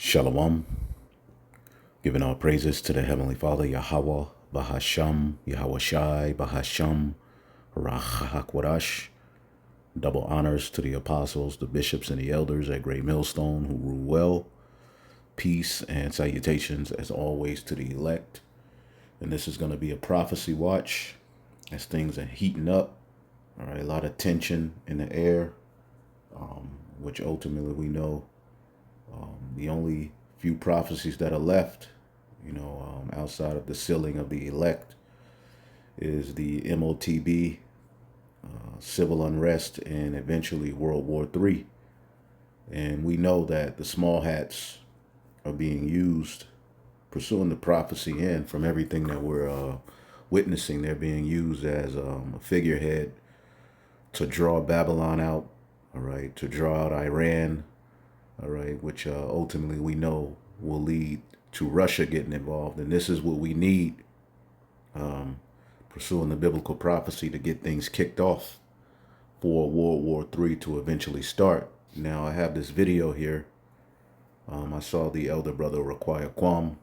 Shalom. Giving all praises to the Heavenly Father, Yahweh, Bahasham, Yahweh Shai, Bahasham, Rachakwadash. Double honors to the apostles, the bishops, and the elders at Great Millstone who rule well. Peace and salutations, as always, to the elect. And this is going to be a prophecy watch as things are heating up. All right, a lot of tension in the air, which ultimately we know the only few prophecies that are left, outside of the sealing of the elect, is the MOTB, civil unrest, and eventually World War III. And we know that the small hats are being used, pursuing the prophecy, and from everything that we're witnessing, they're being used as a figurehead to draw Babylon out, all right, to draw out Iran, all right, which ultimately we know will lead to Russia getting involved. And this is what we need, pursuing the biblical prophecy, to get things kicked off for World War III to eventually start. Now, I have this video here. I saw the elder brother Require Kwam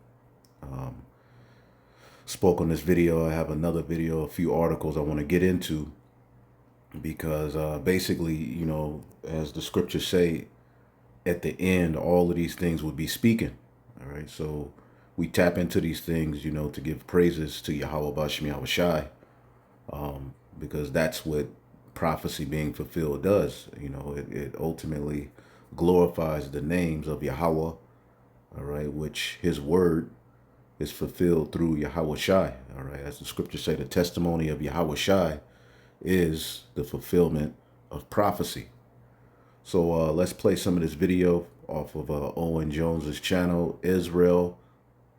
spoke on this video. I have another video, a few articles I want to get into, because basically, as the scriptures say, at the end, all of these things would be speaking. All right, so we tap into these things, to give praises to Yahweh Bashem Yahweh Shai, because that's what prophecy being fulfilled does. It ultimately glorifies the names of Yahweh, all right, which his word is fulfilled through Yahweh Shai. All right, as the scriptures say, the testimony of Yahweh Shai is the fulfillment of prophecy. So let's play some of this video off of Owen Jones's channel. Israel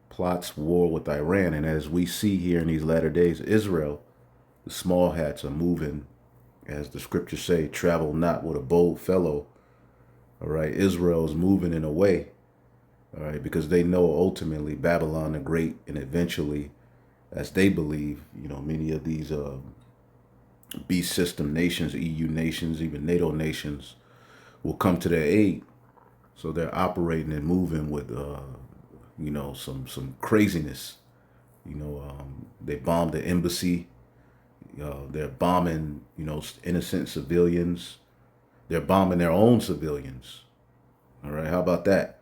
plots war with Iran. And as we see here in these latter days, Israel, the small hats are moving, as the scriptures say, travel not with a bold fellow. All right, Israel is moving in a way, all right, because they know ultimately Babylon the Great, and eventually, as they believe, many of these beast system nations, EU nations, even NATO nations, will come to their aid. So they're operating and moving with, some craziness. They bombed the embassy. They're bombing, innocent civilians. They're bombing their own civilians. All right, how about that?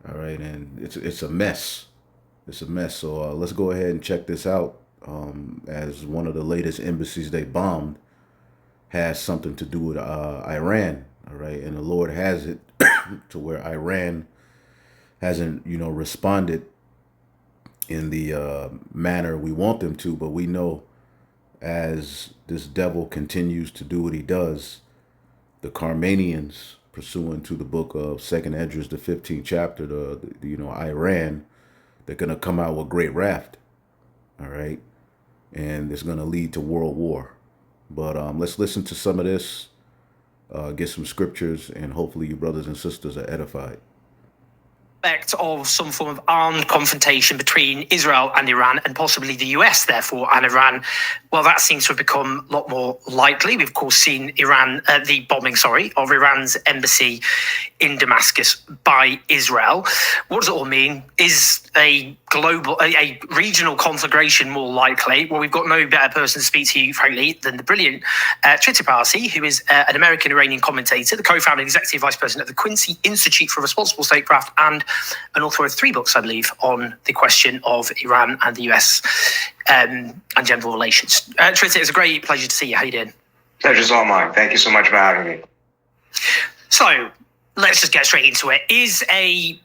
All right, and it's a mess. It's a mess. So let's go ahead and check this out. As one of the latest embassies they bombed has something to do with Iran. All right, and the Lord has it to where Iran hasn't, responded in the manner we want them to. But we know, as this devil continues to do what he does, the Carmanians, pursuant to the book of Second Esdras, the 15th chapter, Iran, they're gonna come out with great wrath. All right, and it's gonna lead to world war. But let's listen to some of this. Get some scriptures, and hopefully you brothers and sisters are edified. Of some form of armed confrontation between Israel and Iran, and possibly the US, therefore, and Iran. Well, that seems to have become a lot more likely. We've, of course, seen the bombing, of Iran's embassy in Damascus by Israel. What does it all mean? Is a regional conflagration more likely? Well, we've got no better person to speak to you, frankly, than the brilliant Trita Parsi, who is an American-Iranian commentator, the co-founder and executive vice president of the Quincy Institute for Responsible Statecraft, and an author of 3 books, I believe, on the question of Iran and the US and general relations. Trita, it's a great pleasure to see you. How you doing? Pleasure's all mine. Thank you so much for having me. So let's just get straight into it. Is an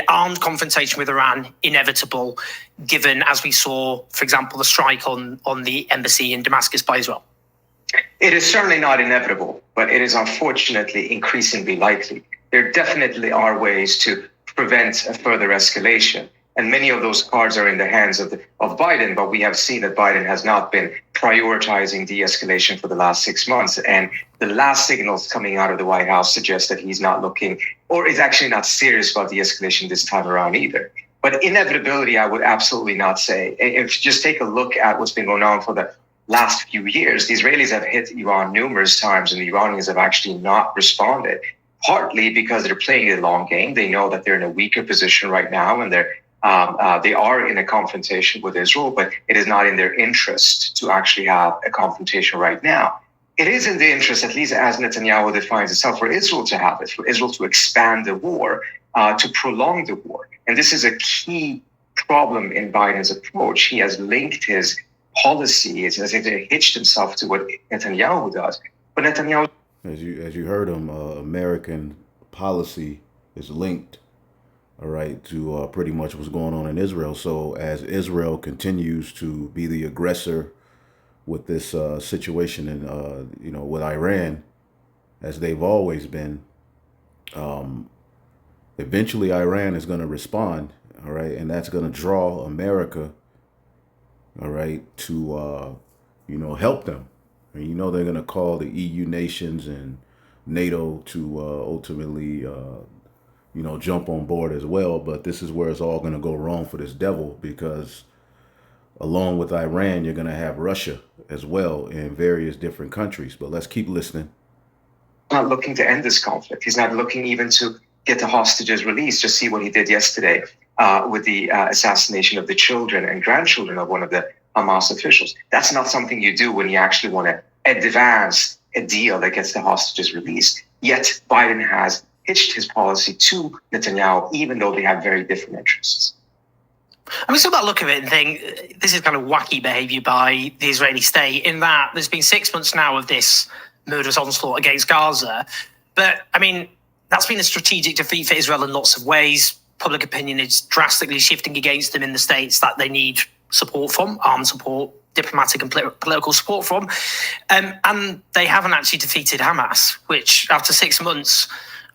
armed confrontation with Iran inevitable, given, as we saw, for example, the strike on the embassy in Damascus by Israel? It is certainly not inevitable, but it is unfortunately increasingly likely. There definitely are ways to prevent a further escalation. And many of those cards are in the hands of Biden, but we have seen that Biden has not been prioritizing de-escalation for the last 6 months. And the last signals coming out of the White House suggest that he's not looking, or is actually not serious about de-escalation this time around either. But inevitability, I would absolutely not say. If you just take a look at what's been going on for the last few years, the Israelis have hit Iran numerous times, and the Iranians have actually not responded. partly because they're playing the long game. They know that they're in a weaker position right now, and they are in a confrontation with Israel, but it is not in their interest to actually have a confrontation right now. It is in the interest, at least as Netanyahu defines itself, for Israel to have it, for Israel to expand the war, to prolong the war. And this is a key problem in Biden's approach. He has linked his policy, it's as if he hitched himself to what Netanyahu does. But Netanyahu, as you heard him, American policy is linked, all right, to pretty much what's going on in Israel. So as Israel continues to be the aggressor with this situation in with Iran, as they've always been, eventually Iran is going to respond, all right, and that's going to draw America, all right, to help them. And they're going to call the EU nations and NATO to ultimately jump on board as well. But this is where it's all going to go wrong for this devil, because along with Iran, you're going to have Russia as well in various different countries. But let's keep listening. Not looking to end this conflict. He's not looking even to get the hostages released. Just see what he did yesterday with the assassination of the children and grandchildren of one of the Hamas officials. That's not something you do when you actually want to advance a deal that gets the hostages released. Yet Biden has hitched his policy to Netanyahu, even though they have very different interests. I mean, so about look of it and think this is kind of wacky behavior by the Israeli state, in that there's been 6 months now of this murderous onslaught against Gaza. But I mean, that's been a strategic defeat for Israel in lots of ways. Public opinion is drastically shifting against them in the states that they need support from, armed support, diplomatic and political support from. And they haven't actually defeated Hamas, which after 6 months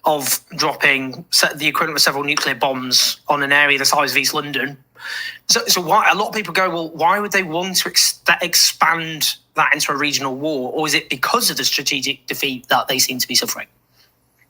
of dropping the equivalent of several nuclear bombs on an area the size of East London. So why, a lot of people go, well, why would they want to expand that into a regional war? Or is it because of the strategic defeat that they seem to be suffering?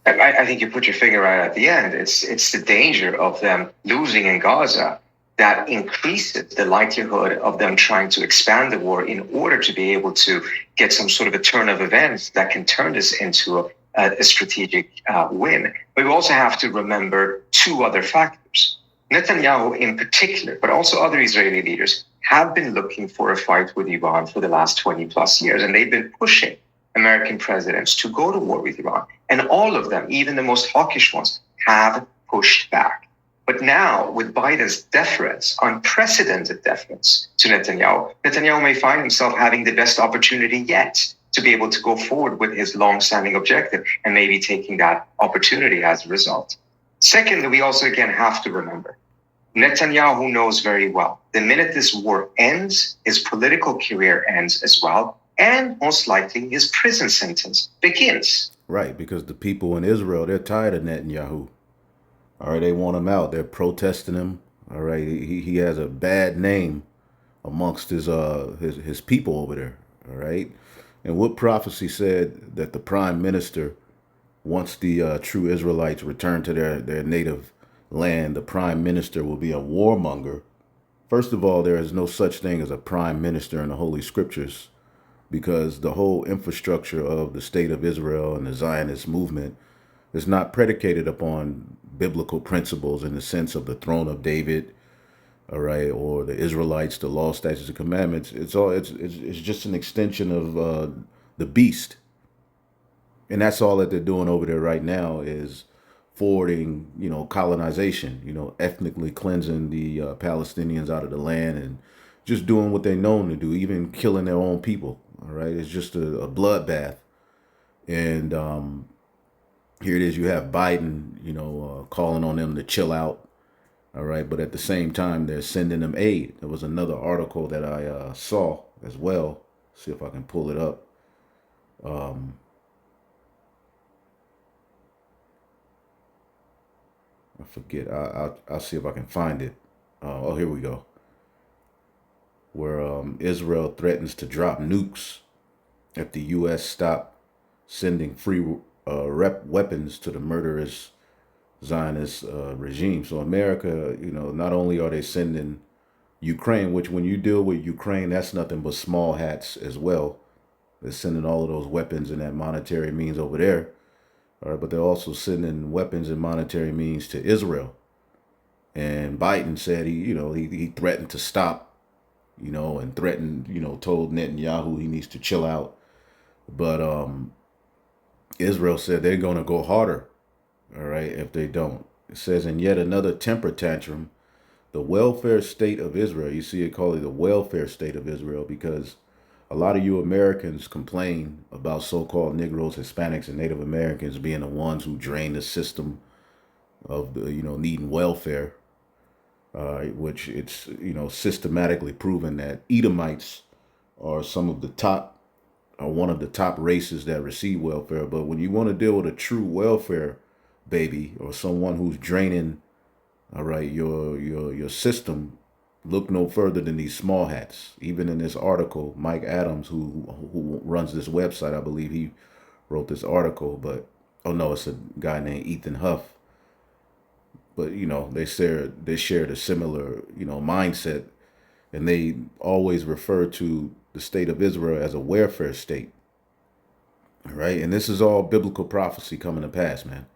I think you put your finger right at the end. It's the danger of them losing in Gaza that increases the likelihood of them trying to expand the war in order to be able to get some sort of a turn of events that can turn this into a strategic win. But we also have to remember two other factors. Netanyahu in particular, but also other Israeli leaders, have been looking for a fight with Iran for the last 20 plus years, and they've been pushing American presidents to go to war with Iran. And all of them, even the most hawkish ones, have pushed back. But now, with Biden's deference, unprecedented deference to Netanyahu, Netanyahu may find himself having the best opportunity yet to be able to go forward with his long-standing objective, and maybe taking that opportunity as a result. Secondly, we also again have to remember, Netanyahu knows very well, the minute this war ends, his political career ends as well, and most likely his prison sentence begins. Right, because the people in Israel, they're tired of Netanyahu. All right, they want him out. They're protesting him. All right, he has a bad name amongst his people over there. All right, and what prophecy said that the prime minister, once the true Israelites return to their native land, the prime minister will be a warmonger. First of all, there is no such thing as a prime minister in the Holy Scriptures, because the whole infrastructure of the state of Israel and the Zionist movement is not predicated upon biblical principles in the sense of the throne of David, all right, or the Israelites, the law, statutes, and commandments. It's just an extension of the beast. And that's all that they're doing over there right now, is forwarding, colonization, ethnically cleansing the Palestinians out of the land, and just doing what they're known to do, even killing their own people. All right. It's just a bloodbath. And here it is. You have Biden, calling on them to chill out. All right. But at the same time, they're sending them aid. There was another article that I saw as well. See if I can pull it up. I forget. I'll see if I can find it. Here we go. Where Israel threatens to drop nukes if the U.S. stop sending free weapons to the murderous Zionist regime. So America, not only are they sending Ukraine, which when you deal with Ukraine, that's nothing but small hats as well. They're sending all of those weapons and that monetary means over there. All right, but they're also sending weapons and monetary means to Israel. And Biden said he threatened to stop, and threatened, told Netanyahu he needs to chill out. But Israel said they're going to go harder, all right, if they don't. It says, in yet another temper tantrum, the welfare state of Israel, you see it called the welfare state of Israel because a lot of you Americans complain about so-called Negroes, Hispanics, and Native Americans being the ones who drain the system of the, needing welfare, which it's, systematically proven that Edomites are some of the top, are one of the top races that receive welfare. But when you want to deal with a true welfare baby or someone who's draining, all right, your system, look no further than these small hats. Even in this article, Mike Adams, who runs this website, I believe he wrote this article, but oh no, it's a guy named Ethan Huff. But they shared a similar mindset, and they always refer to the state of Israel as a welfare state. All right, and this is all biblical prophecy coming to pass, man.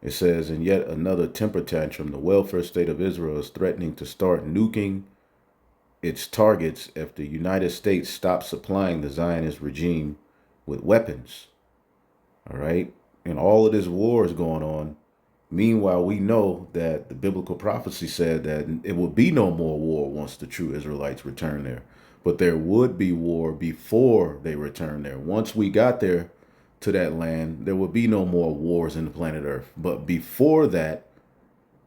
It says, in yet another temper tantrum, the welfare state of Israel is threatening to start nuking its targets if the United States stops supplying the Zionist regime with weapons. All right, and all of this war is going on. Meanwhile, we know that the biblical prophecy said that it would be no more war once the true Israelites return there. But there would be war before they return there. Once we got there to that land, there would be no more wars in the planet Earth. But before that,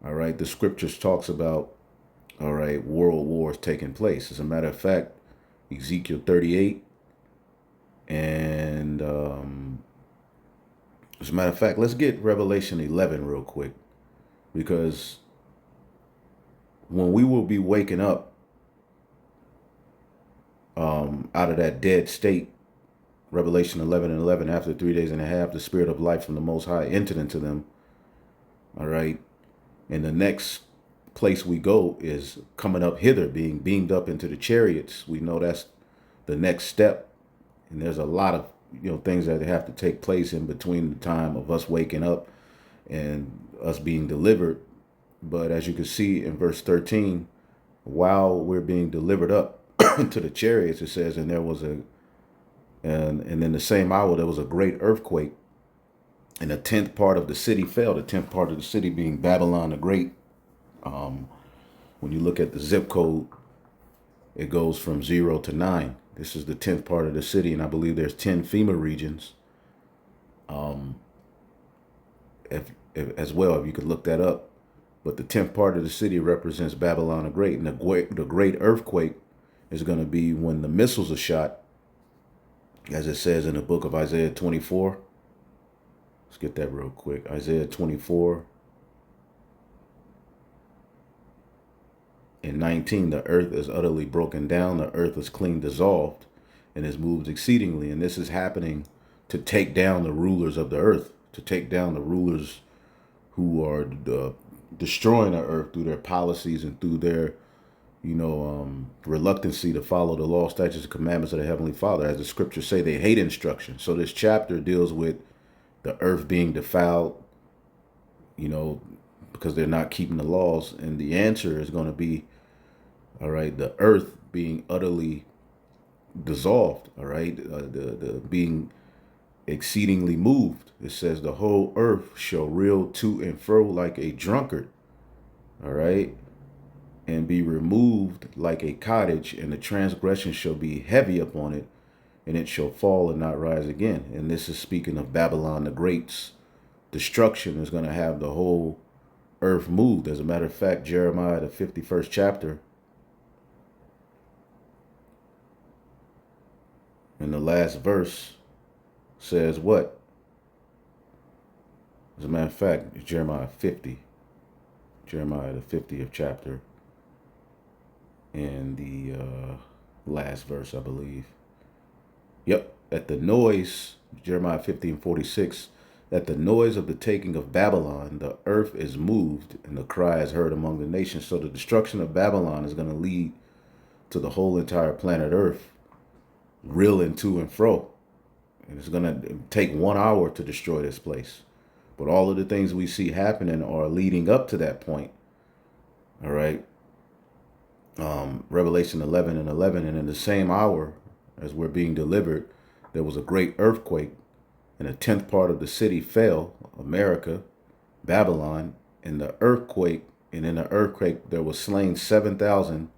all right, the scriptures talks about, all right, world wars taking place. As a matter of fact, Ezekiel 38 and as a matter of fact, let's get Revelation 11 real quick, because when we will be waking up out of that dead state, Revelation 11 and 11, after 3 days and a half, the spirit of life from the Most High entered into them. All right. And the next place we go is coming up hither, being beamed up into the chariots. We know that's the next step. And there's a lot of things that have to take place in between the time of us waking up and us being delivered. But as you can see in verse 13, while we're being delivered up to the chariots, it says, and there was and in the same hour there was a great earthquake, and a tenth part of the city fell. The tenth part of the city being Babylon the Great. When you look at the zip code, it goes from 0 to 9. This is the 10th part of the city, and I believe there's 10 FEMA regions. As well, if you could look that up. But the 10th part of the city represents Babylon the Great, and the great earthquake is going to be when the missiles are shot, as it says in the book of Isaiah 24. Let's get that real quick. Isaiah 24 and 19, the earth is utterly broken down, the earth is clean dissolved, and is moved exceedingly. And this is happening to take down the rulers of the earth, to take down the rulers who are destroying the earth through their policies and through their, reluctancy to follow the law, statutes, and commandments of the Heavenly Father. As the scriptures say, they hate instruction. So this chapter deals with the earth being defiled, because they're not keeping the laws. And the answer is going to be, all right, the earth being utterly dissolved, all right, the being exceedingly moved. It says the whole earth shall reel to and fro like a drunkard, all right, and be removed like a cottage, and the transgression shall be heavy upon it, and it shall fall and not rise again. And this is speaking of Babylon the Great's destruction is going to have the whole earth moved. As a matter of fact, Jeremiah, the 51st chapter, and the last verse says what? As a matter of fact, it's Jeremiah 50. Jeremiah, the 50th chapter, and the last verse, I believe. Yep. At the noise, Jeremiah 50 and 46, at the noise of the taking of Babylon, the earth is moved, and the cry is heard among the nations. So the destruction of Babylon is going to lead to the whole entire planet Earth reeling to and fro. And it's going to take 1 hour to destroy this place. But all of the things we see happening are leading up to that point. All right. Revelation 11 and 11. And in the same hour as we're being delivered, there was a great earthquake, and a tenth part of the city fell, America, Babylon, in the earthquake. And in the earthquake, there was slain 7,000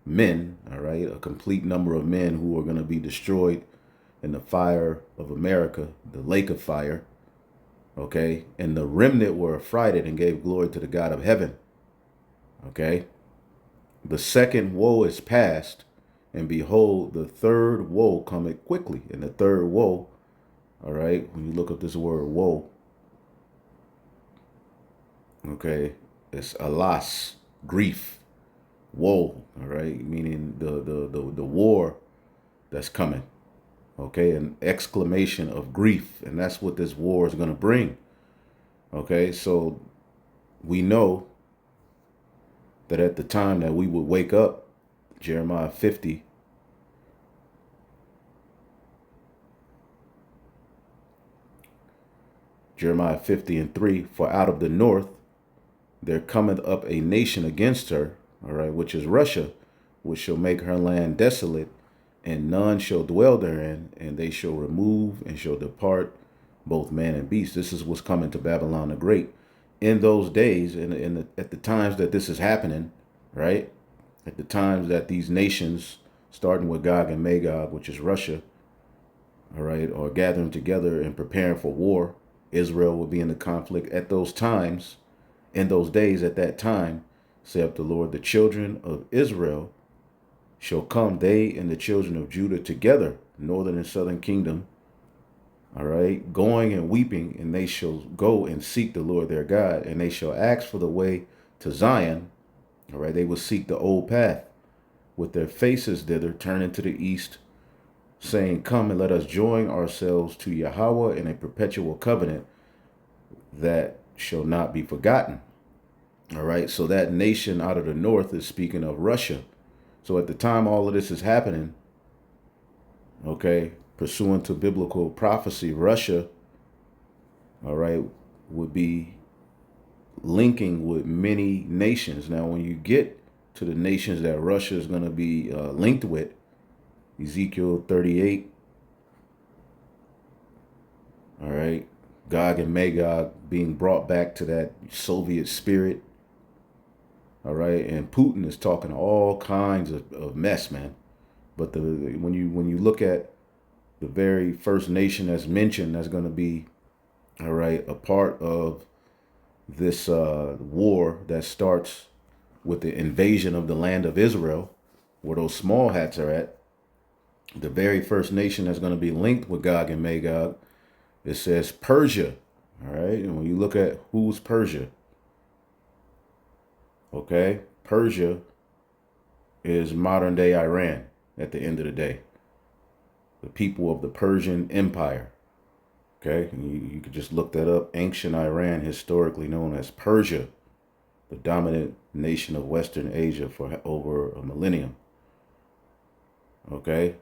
men, all right, a complete number of men who are going to be destroyed in the fire of America, the lake of fire, okay? And the remnant were affrighted and gave glory to the God of heaven, okay? The second woe is past, and behold, the third woe cometh quickly. And the third woe, all right, when you look up this word woe, okay, it's alas, grief, woe, all right, meaning the war that's coming, okay, an exclamation of grief, and that's what this war is going to bring, okay. So we know that at the time that we would wake up, Jeremiah 50, Jeremiah 50 and 3, for out of the north there cometh up a nation against her, all right, which is Russia, which shall make her land desolate, and none shall dwell therein, and they shall remove and shall depart, both man and beast. This is what's coming to Babylon the Great. In those days, at the times that this is happening, right, at the times that these nations, starting with Gog and Magog, which is Russia, all right, are gathering together and preparing for war, Israel will be in the conflict at those times. In those days, at that time, saith the Lord, the children of Israel shall come, they and the children of Judah together, northern and southern kingdom, all right, going and weeping, and they shall go and seek the Lord their God, and they shall ask for the way to Zion, all right, they will seek the old path with their faces thither, turning to the east, saying, come and let us join ourselves to Yahweh in a perpetual covenant that shall not be forgotten. All right, so that nation out of the north is speaking of Russia. So at the time all of this is happening, okay, pursuant to biblical prophecy, Russia, all right, would be linking with many nations. Now, when you get to the nations that Russia is going to be linked with, Ezekiel 38, all right, Gog and Magog being brought back to that Soviet spirit, all right, and Putin is talking all kinds of mess, man. But when you look at the very first nation that's mentioned, that's going to be, all right, a part of this war that starts with the invasion of the land of Israel, where those small hats are at. The very first nation that's going to be linked with Gog and Magog, it says Persia, all right. And when you look at who's Persia, okay, Persia is modern day Iran at the end of the day. The people of the Persian Empire. Okay, you could just look that up. Ancient Iran, historically known as Persia, the dominant nation of Western Asia for over a millennium. Okay,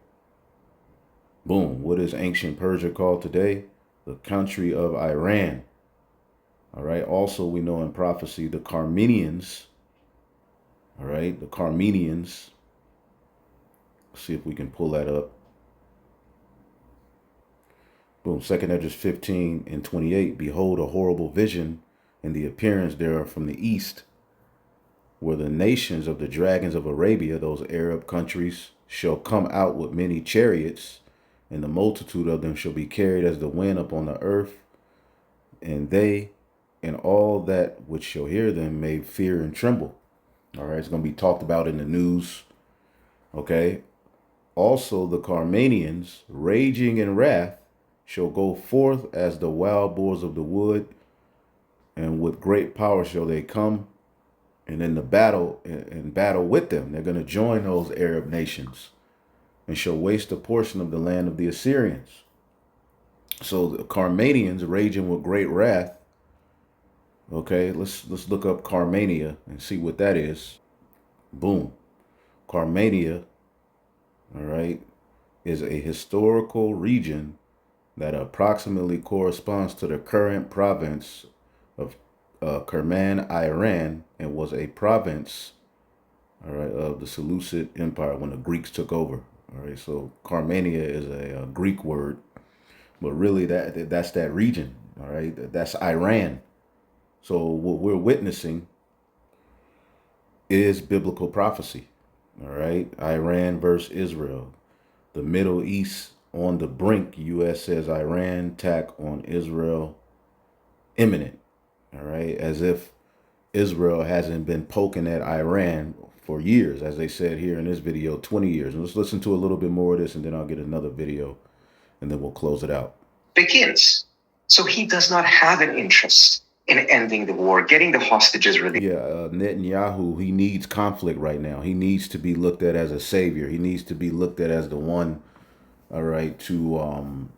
boom. What is ancient Persia called today? The country of Iran. All right, also we know in prophecy the Carmenians. All right, the Carmenians. Let's see if we can pull that up. Boom, 2nd Esdras 15 and 28. Behold, a horrible vision in the appearance thereof from the east, where the nations of the dragons of Arabia, those Arab countries, shall come out with many chariots, and the multitude of them shall be carried as the wind upon the earth, and they and all that which shall hear them may fear and tremble. All right, it's going to be talked about in the news. Okay. Also, the Carmanians, raging in wrath, shall go forth as the wild boars of the wood, and with great power shall they come, and in the battle with them. They're going to join those Arab nations and shall waste a portion of the land of the Assyrians. So the Carmanians raging with great wrath. Okay, let's look up Carmania and see what that is. Boom. Carmania, all right, is a historical region that approximately corresponds to the current province of Kerman, Iran, and was a province, all right, of the Seleucid Empire when the Greeks took over. All right, so Carmania is a Greek word, but really that's that region. All right, that's Iran. So what we're witnessing is biblical prophecy. All right, Iran versus Israel, the Middle East on the brink. U.S. says Iran attack on Israel imminent. All right, as if Israel hasn't been poking at Iran for years, as they said here in this video, 20 years. And let's listen to a little bit more of this, and then I'll get another video, and then we'll close it out. Begins. So he does not have an interest in ending the war, getting the hostages released. Yeah, Netanyahu, he needs conflict right now. He needs to be looked at as a savior. He needs to be looked at as the one, all right, to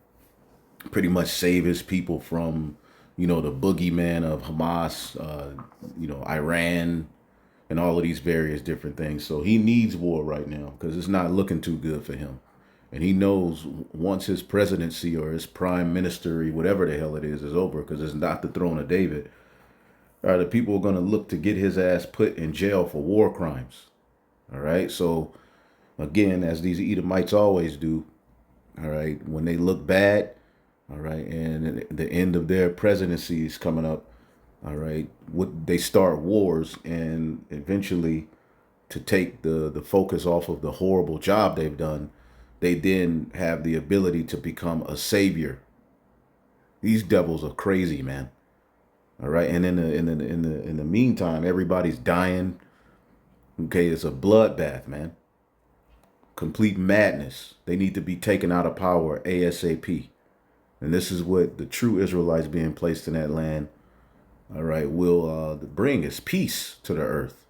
pretty much save his people from, the boogeyman of Hamas, Iran, and all of these various different things. So he needs war right now because it's not looking too good for him. And he knows once his presidency or his prime ministry, whatever the hell it is over, because it's not the throne of David, the people are going to look to get his ass put in jail for war crimes. All right. So again, as these Edomites always do, all right, when they look bad, all right, and the end of their presidency is coming up, all right, they start wars, and eventually, to take the focus off of the horrible job they've done, they then have the ability to become a savior. These devils are crazy, man. All right, and in the meantime, everybody's dying. Okay, it's a bloodbath, man. Complete madness. They need to be taken out of power ASAP. And this is what the true Israelites being placed in that land, all right, will bring is peace to the earth.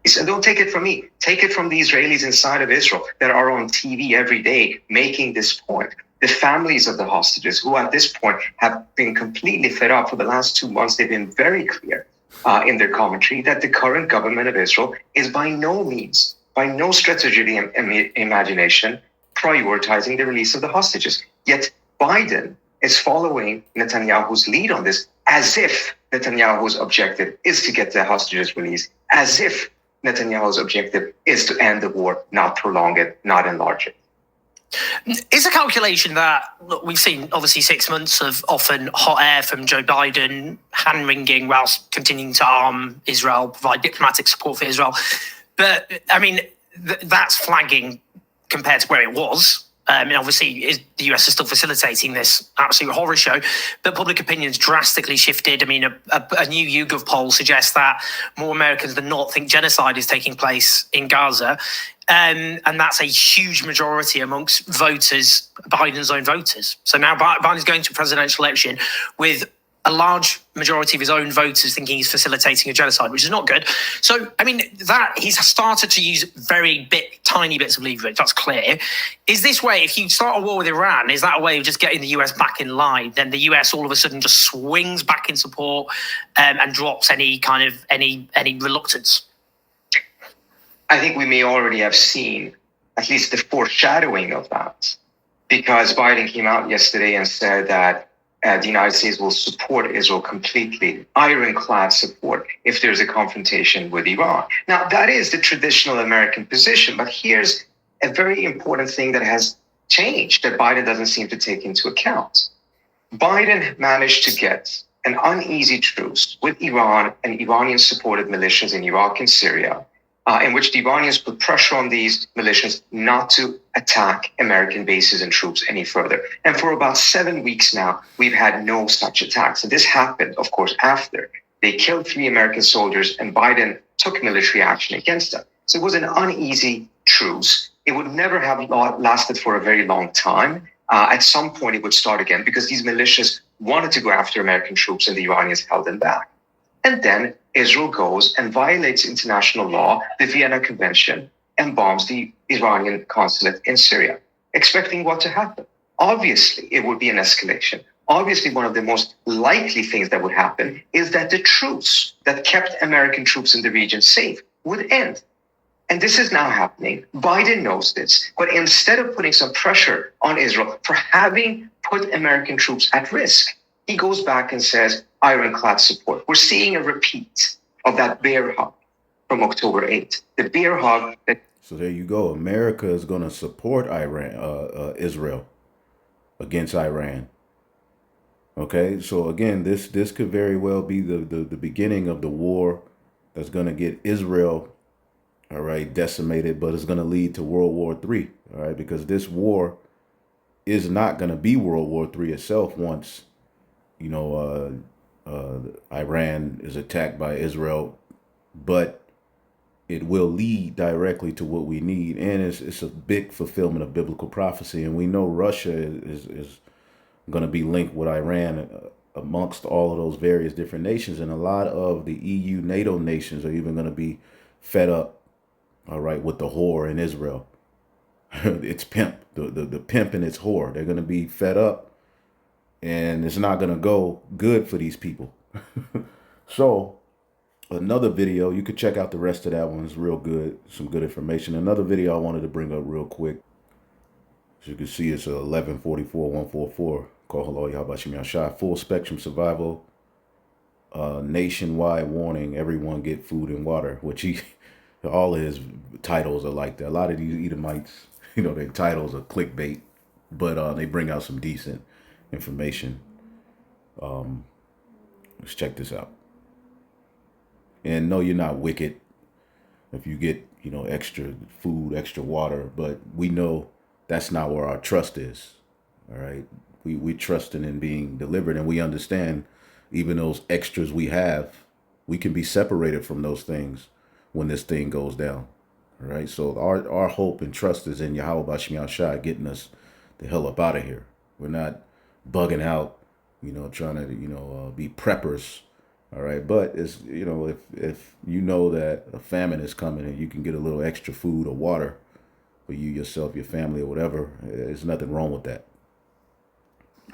So don't take it from me. Take it from the Israelis inside of Israel that are on TV every day making this point. The families of the hostages, who at this point have been completely fed up for the last 2 months, they've been very clear in their commentary that the current government of Israel is by no means, by no stretch of the imagination, prioritizing the release of the hostages. Yet Biden is following Netanyahu's lead on this, as if Netanyahu's objective is to get the hostages released, as if Netanyahu's objective is to end the war, not prolong it, not enlarge it. Is a calculation that, look, we've seen obviously 6 months of often hot air from Joe Biden, hand-wringing whilst continuing to arm Israel, provide diplomatic support for Israel. But, I mean, that's flagging compared to where it was. Obviously, the US is still facilitating this absolute horror show, but public opinion's drastically shifted. I mean, a new YouGov poll suggests that more Americans than not think genocide is taking place in Gaza. And that's a huge majority amongst voters, Biden's own voters. So now Biden's going to a presidential election with a large majority of his own voters thinking he's facilitating a genocide, which is not good. So, I mean, that he's started to use tiny bits of leverage. That's clear. Is this way, if you start a war with Iran, is that a way of just getting the US back in line? Then the US all of a sudden just swings back in support and drops any reluctance? I think we may already have seen at least the foreshadowing of that, because Biden came out yesterday and said that the United States will support Israel completely, ironclad support, if there's a confrontation with Iran. Now, that is the traditional American position, but here's a very important thing that has changed that Biden doesn't seem to take into account. Biden managed to get an uneasy truce with Iran and Iranian-supported militias in Iraq and Syria, in which the Iranians put pressure on these militias not to attack American bases and troops any further. And for about 7 weeks now, we've had no such attacks. And this happened, of course, after they killed 3 American soldiers and Biden took military action against them. So it was an uneasy truce. It would never have lasted for a very long time. At some point, it would start again because these militias wanted to go after American troops and the Iranians held them back. And then Israel goes and violates international law, the Vienna Convention, and bombs the Iranian consulate in Syria, expecting what to happen? Obviously, it would be an escalation. Obviously, one of the most likely things that would happen is that the truce that kept American troops in the region safe would end. And this is now happening. Biden knows this. But instead of putting some pressure on Israel for having put American troops at risk, he goes back and says ironclad support. We're seeing a repeat of that bear hug from October 8th. The bear hug that. So there you go. America is going to support Israel against Iran. Okay, so again, this could very well be the beginning of the war that's going to get Israel, all right, decimated, but it's going to lead to World War III, all right, because this war is not going to be World War III itself once, you know, Iran is attacked by Israel, but it will lead directly to what we need, and it's a big fulfillment of biblical prophecy, and we know Russia is going to be linked with Iran amongst all of those various different nations, and a lot of the EU, NATO nations are even going to be fed up, all right, with the whore in Israel. It's pimp, the pimp and its whore. They're going to be fed up, and it's not going to go good for these people. So another video, you could check out the rest of that one. It's real good, some good information. Another video I wanted to bring up real quick. As you can see, it's 1144-144. Call hello, Yahabashim Yashai. Full spectrum survival. Nationwide warning, everyone get food and water. Which all of his titles are like that. A lot of these Edomites, you know, their titles are clickbait, but they bring out some decent information. Let's check this out. And no, you're not wicked if you get, you know, extra food, extra water, but we know that's not where our trust is. All right. We trusting in being delivered, and we understand even those extras we have, we can be separated from those things when this thing goes down. All right. So our hope and trust is in Yahweh Bashmiel Shai getting us the hell up out of here. We're not bugging out, you know, trying to, you know, be preppers. All right. But it's, you know, if you know that a famine is coming and you can get a little extra food or water for you, yourself, your family, or whatever, there's nothing wrong with that.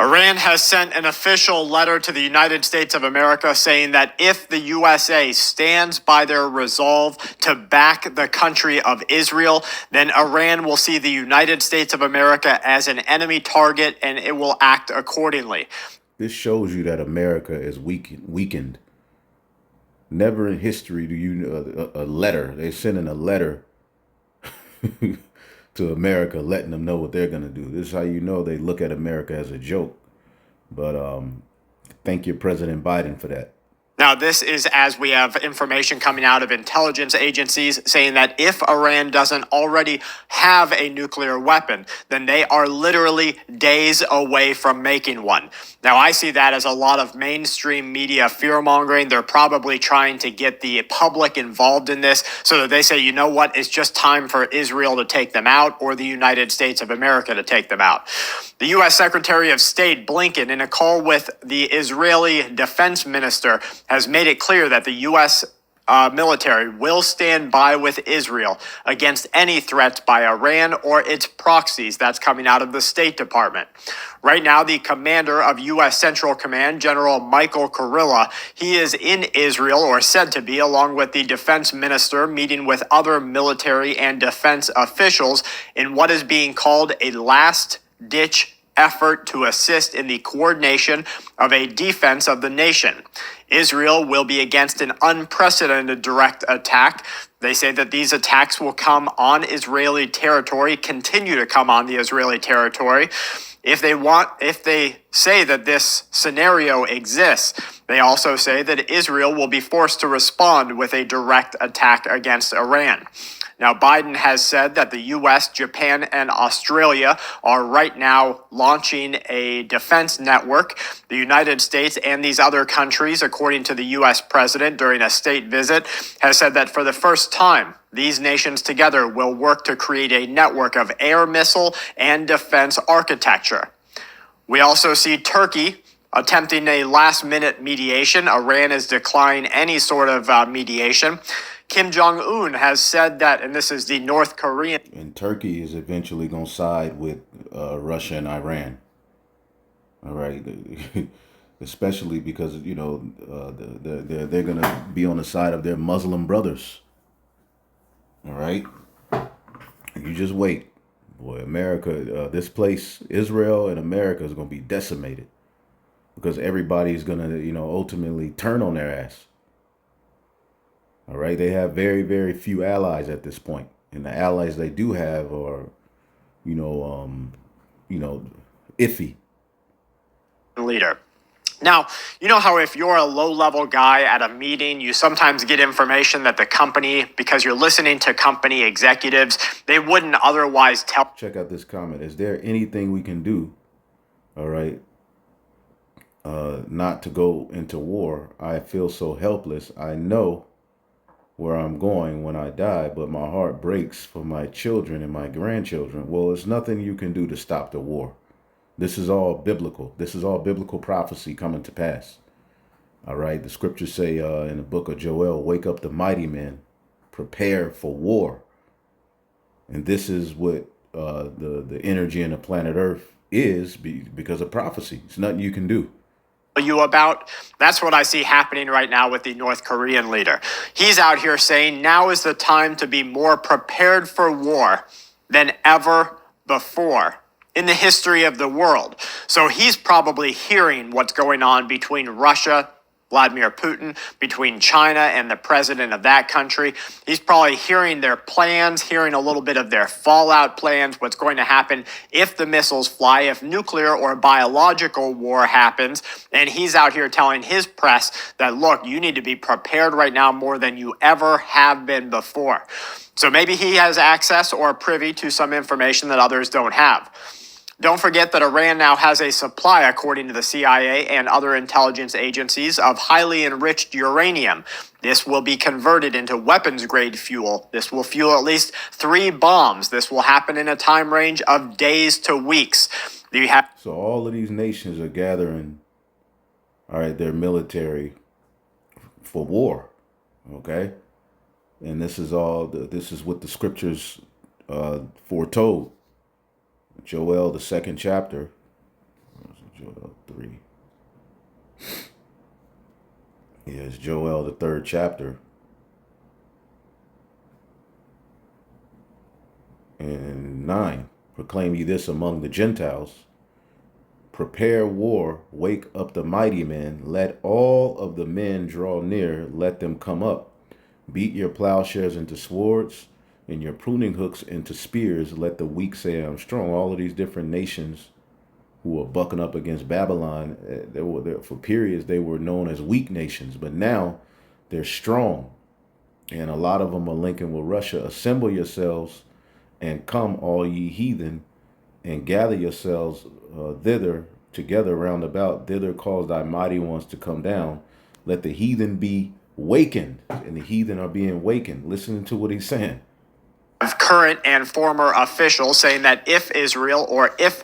Iran has sent an official letter to the United States of America saying that if the USA stands by their resolve to back the country of Israel, then Iran will see the United States of America as an enemy target and it will act accordingly. This shows you that America is weakened. Never in history do you a letter. They're sending a letter to America, letting them know what they're going to do. This is how you know they look at America as a joke. But thank you, President Biden, for that. Now, this is as we have information coming out of intelligence agencies saying that if Iran doesn't already have a nuclear weapon, then they are literally days away from making one. Now, I see that as a lot of mainstream media fear-mongering. They're probably trying to get the public involved in this so that they say, you know what, it's just time for Israel to take them out or the United States of America to take them out. The U.S. Secretary of State Blinken, in a call with the Israeli defense minister, has made it clear that the U.S. Military will stand by with Israel against any threats by Iran or its proxies. That's coming out of the State Department. Right now, the commander of U.S. Central Command, General Michael Kurilla, he is in Israel, or said to be, along with the defense minister, meeting with other military and defense officials in what is being called a last-ditch effort to assist in the coordination of a defense of the nation. Israel will be against an unprecedented direct attack. They say that these attacks will come on Israeli territory, continue to come on the Israeli territory. If they say that this scenario exists, they also say that Israel will be forced to respond with a direct attack against Iran. Now, Biden has said that the U.S., Japan, and Australia are right now launching a defense network. The United States and these other countries, according to the U.S. president during a state visit, has said that for the first time, these nations together will work to create a network of air missile and defense architecture. We also see Turkey attempting a last-minute mediation. Iran has declined any sort of mediation. Kim Jong-un has said that, and this is the North Korean. And Turkey is eventually going to side with Russia and Iran. All right. Especially because, you know, they're going to be on the side of their Muslim brothers. All right. You just wait. Boy, America, this place, Israel and America is going to be decimated because everybody's going to, ultimately turn on their ass. All right. They have very, very few allies at this point. And the allies they do have are, you know, you know, iffy. Leader. Now, you know how if you're a low-level guy at a meeting, you sometimes get information that the company, because you're listening to company executives, they wouldn't otherwise tell. Check out this comment. Is there anything we can do, all right, not to go into war? I feel so helpless. I know where I'm going when I die, but my heart breaks for my children and my grandchildren. Well, there's nothing you can do to stop the war. This is all biblical. This is all biblical prophecy coming to pass. All right. The scriptures say in the book of Joel, wake up the mighty men, prepare for war. And this is what the energy in the planet Earth is because of prophecy. It's nothing you can do. You about. That's what I see happening right now with the North Korean leader. He's out here saying now is the time to be more prepared for war than ever before in the history of the world. So he's probably hearing what's going on between Russia, Vladimir Putin, between China and the president of that country. He's probably hearing their plans, hearing a little bit of their fallout plans, what's going to happen if the missiles fly, if nuclear or biological war happens. And he's out here telling his press that, look, you need to be prepared right now more than you ever have been before. So maybe he has access or privy to some information that others don't have. Don't forget that Iran now has a supply, according to the CIA and other intelligence agencies, of highly enriched uranium. This will be converted into weapons-grade fuel. This will fuel at least 3 bombs. This will happen in a time range of days to weeks. So all of these nations are gathering, all right, their military for war, okay? And this is what the scriptures foretold. Joel, the 2nd chapter. Joel 3. Yes, Joel, the 3rd chapter. And 9. Proclaim ye this among the Gentiles. Prepare war, wake up the mighty men. Let all of the men draw near, let them come up. Beat your plowshares into swords, and your pruning hooks into spears. Let the weak say I'm strong. All of these different nations who were bucking up against Babylon, for periods they were known as weak nations, but now they're strong, and a lot of them are linking with Russia. Assemble yourselves and come, all ye heathen, and gather yourselves thither together round about. Thither cause thy mighty ones to come down. Let the heathen be wakened, and the heathen are being wakened. Listening to what he's saying. Of current and former officials saying that if Israel or if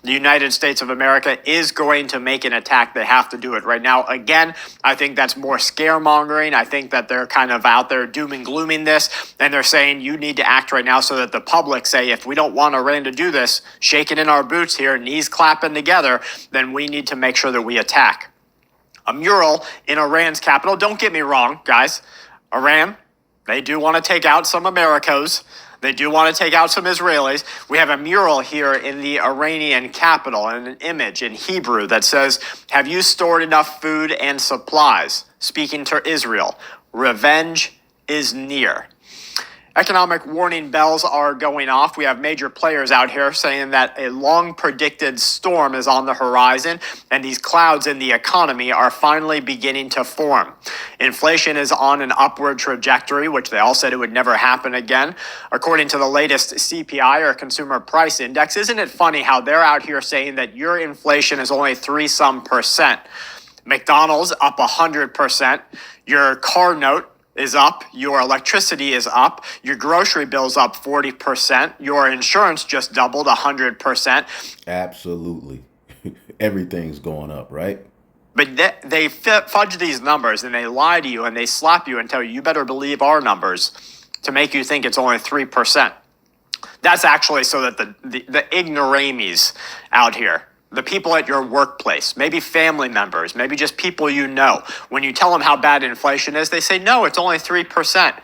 the United States of America is going to make an attack, they have to do it right now. Again, I think that's more scaremongering. I think that they're kind of out there doom and glooming this, and they're saying you need to act right now so that the public say, if we don't want Iran to do this, shaking in our boots here, knees clapping together, then we need to make sure that we attack. A mural in Iran's capital. Don't get me wrong, guys. Iran, they do want to take out some Americos. They do want to take out some Israelis. We have a mural here in the Iranian capital and an image in Hebrew that says, have you stored enough food and supplies? Speaking to Israel, revenge is near. Economic warning bells are going off. We have major players out here saying that a long predicted storm is on the horizon, and these clouds in the economy are finally beginning to form. Inflation is on an upward trajectory, which they all said it would never happen again. According to the latest CPI, or Consumer Price Index, isn't it funny how they're out here saying that your inflation is only 3% McDonald's up 100%. Your car note is up, your electricity is up, your grocery bill's up 40%, your insurance just doubled 100%. Absolutely. Everything's going up, right? But they fudge these numbers and they lie to you and they slap you and tell you better believe our numbers to make you think it's only 3%. That's actually so that the ignoramies out here, the people at your workplace, maybe family members, maybe just people you know, when you tell them how bad inflation is, they say, no, it's only 3%.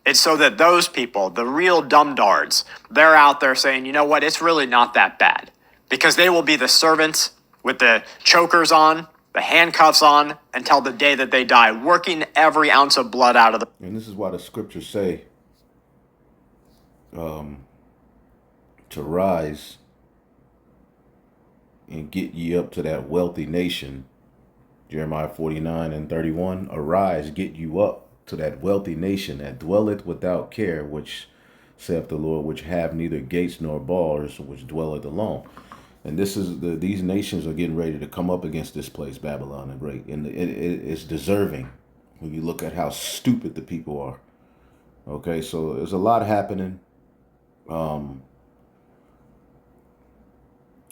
It's so that those people, the real dumb-dards, they're out there saying, you know what, it's really not that bad. Because they will be the servants with the chokers on, the handcuffs on, until the day that they die, working every ounce of blood out of the... And this is why the scriptures say to rise and get ye up to that wealthy nation. Jeremiah 49:31. Arise, get you up to that wealthy nation that dwelleth without care, which saith the Lord, which have neither gates nor bars, which dwelleth alone. And this is these nations are getting ready to come up against this place, Babylon the Great, and it's deserving when you look at how stupid the people are. Okay, so there's a lot happening.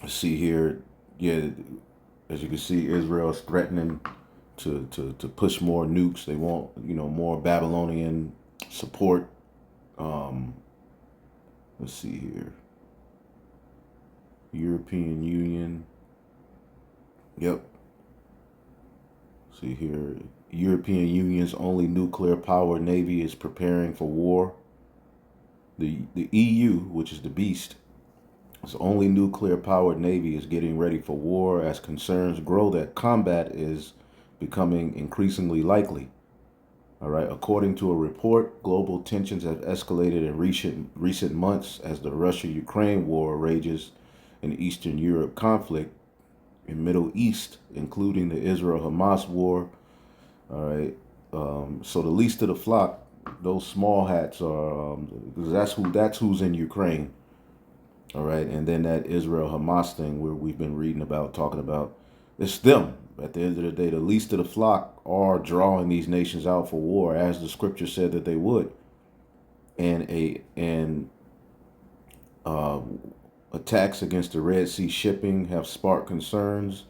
Let's see here. Yeah, as you can see, Israel is threatening to push more nukes. They want, more Babylonian support. Let's see here. European Union. Yep. See here. European Union's only nuclear power navy is preparing for war. The EU, which is the beast, its only nuclear powered navy is getting ready for war as concerns grow that combat is becoming increasingly likely. All right. According to a report, global tensions have escalated in recent months as the Russia-Ukraine war rages in Eastern Europe conflict in Middle East, including the Israel-Hamas war. All right. So the least of the flock, those small hats are, because that's who's in Ukraine. All right. And then that Israel-Hamas thing where we've been reading about, talking about, it's them. At the end of the day, the least of the flock are drawing these nations out for war, as the scripture said that they would. And attacks against the Red Sea shipping have sparked concerns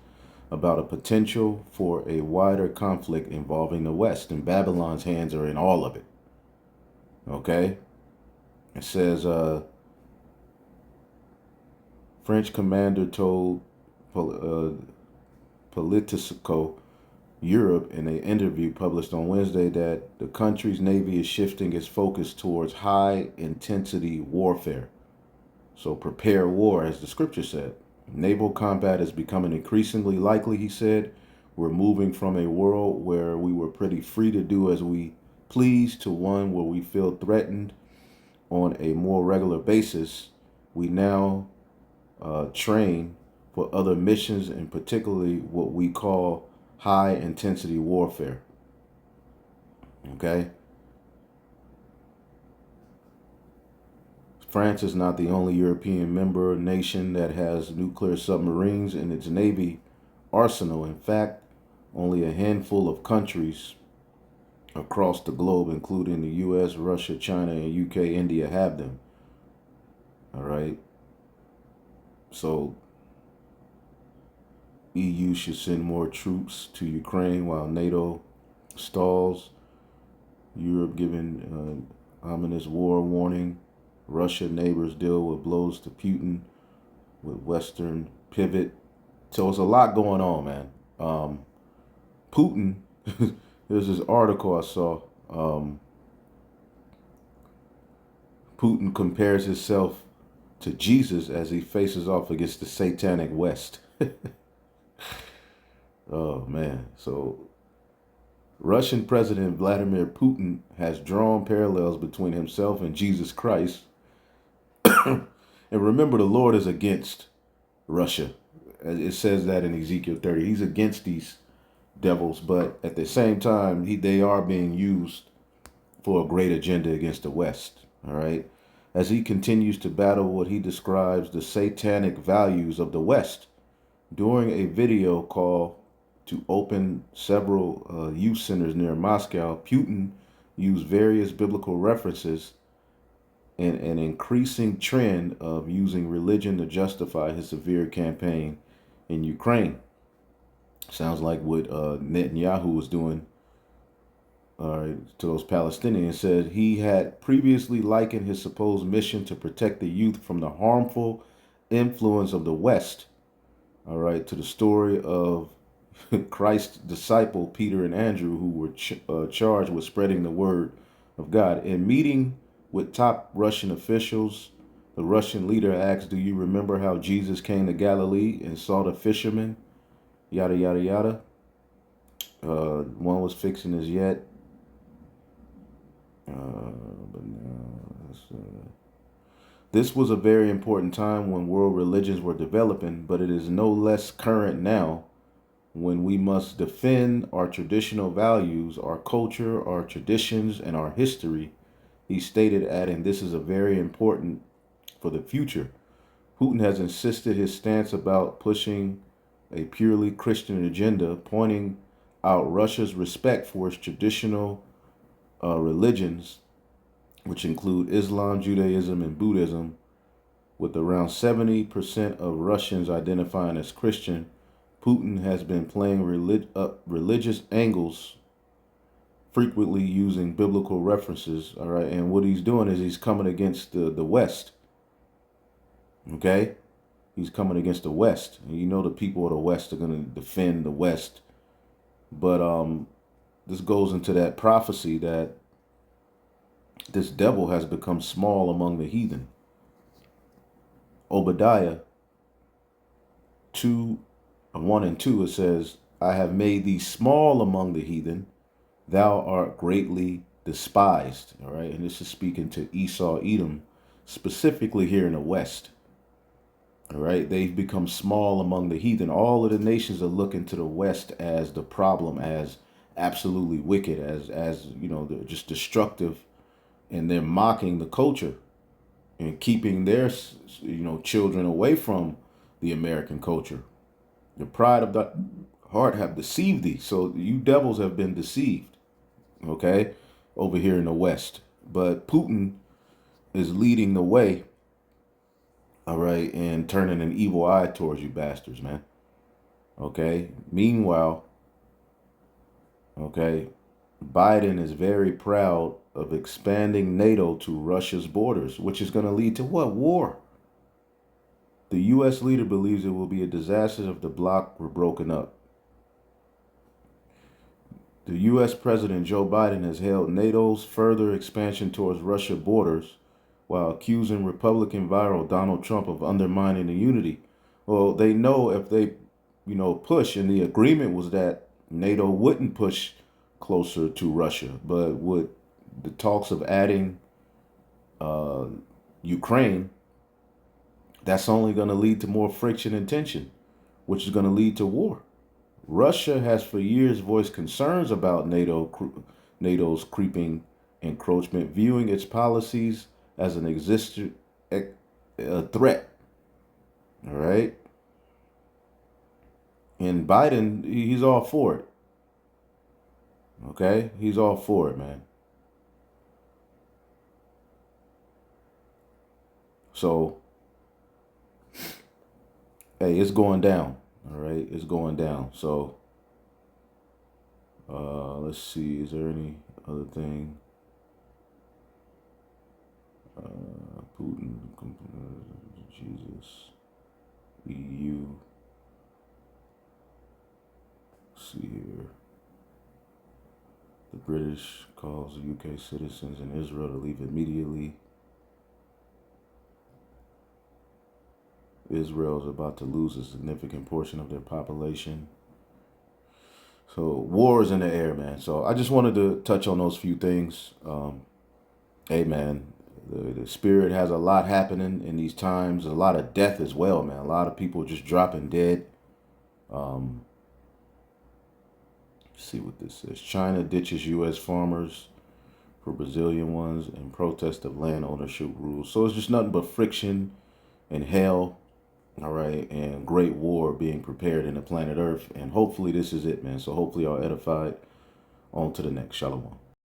about a potential for a wider conflict involving the West, and Babylon's hands are in all of it. Okay? It says, French commander told Politico Europe in an interview published on Wednesday that the country's navy is shifting its focus towards high-intensity warfare. So prepare war, as the scripture said. Naval combat is becoming increasingly likely, he said. We're moving from a world where we were pretty free to do as we please to one where we feel threatened on a more regular basis. We now train for other missions, and particularly what we call high-intensity warfare. Okay? France is not the only European member nation that has nuclear submarines in its navy arsenal. In fact, only a handful of countries across the globe, including the US, Russia, China, and UK, India, have them. All right? So EU should send more troops to Ukraine while NATO stalls. Europe giving ominous war warning. Russia neighbors deal with blows to Putin with Western pivot. So it's a lot going on, man. Putin, there's this article I saw. Putin compares himself to Jesus as he faces off against the satanic West. Oh, man. So Russian President Vladimir Putin has drawn parallels between himself and Jesus Christ. And remember, the Lord is against Russia. It says that in Ezekiel 30. He's against these devils, but at the same time, they are being used for a great agenda against the West. All right. As he continues to battle what he describes the satanic values of the West. During a video call to open several youth centers near Moscow, Putin used various biblical references and an increasing trend of using religion to justify his severe campaign in Ukraine. Sounds like what Netanyahu was doing to those Palestinians. Said he had previously likened his supposed mission to protect the youth from the harmful influence of the West, all right, to the story of Christ's disciple Peter and Andrew, who were charged with spreading the word of God. In meeting with top Russian officials, the Russian leader asked, "Do you remember how Jesus came to Galilee and saw the fishermen?" Yada, yada, yada. One was fixing his yet. But now, this was a very important time when world religions were developing, but it is no less current now when we must defend our traditional values, our culture, our traditions, and our history. He stated, adding, "This is a very important for the future." Putin has insisted his stance about pushing a purely Christian agenda, pointing out Russia's respect for its traditional religions, which include Islam, Judaism, and Buddhism. With around 70% of Russians identifying as Christian, Putin has been playing religious angles, frequently using biblical references. All right, and what he's doing is he's coming against the West. Okay, he's coming against the West. And you know the people of the West are going to defend the West, but this goes into that prophecy that this devil has become small among the heathen. Obadiah 2:1 and 2, it says, "I have made thee small among the heathen, thou art greatly despised." All right, and this is speaking to Esau, Edom, specifically here in the West. All right, they've become small among the heathen. All of the nations are looking to the West as the problem, as absolutely wicked, as you know, they're just destructive, and they're mocking the culture and keeping their children away from the American culture. The pride of the heart have deceived thee. So you devils have been deceived, okay, over here in the West. But Putin is leading the way, all right, and turning an evil eye towards you bastards, man. Okay. Meanwhile, okay, Biden is very proud of expanding NATO to Russia's borders, which is going to lead to what? War. The U.S. leader believes it will be a disaster if the bloc were broken up. The U.S. President Joe Biden has hailed NATO's further expansion towards Russia borders while accusing Republican viral Donald Trump of undermining the unity. Well, they know if they, push, and the agreement was that NATO wouldn't push closer to Russia, but with the talks of adding Ukraine, that's only going to lead to more friction and tension, which is going to lead to war. Russia has for years voiced concerns about NATO's creeping encroachment, viewing its policies as an existent threat. All right. And Biden, he's all for it. Okay. He's all for it, man. So, hey, it's going down. All right. It's going down. So, let's see. Is there any other thing? Putin, Jesus, EU. See here. The British calls UK citizens in Israel to leave immediately. Israel is about to lose a significant portion of their population. So war is in the air, man. So I just wanted to touch on those few things. Hey, man, the spirit has a lot happening in these times. A lot of death as well, man. A lot of people just dropping dead. Let's see what this says. China ditches U.S. farmers for Brazilian ones in protest of land ownership rules. So it's just nothing but friction and hell. All right, and great war being prepared in the planet Earth. And hopefully this is it, man. So hopefully y'all edified. On to the next. Shalom.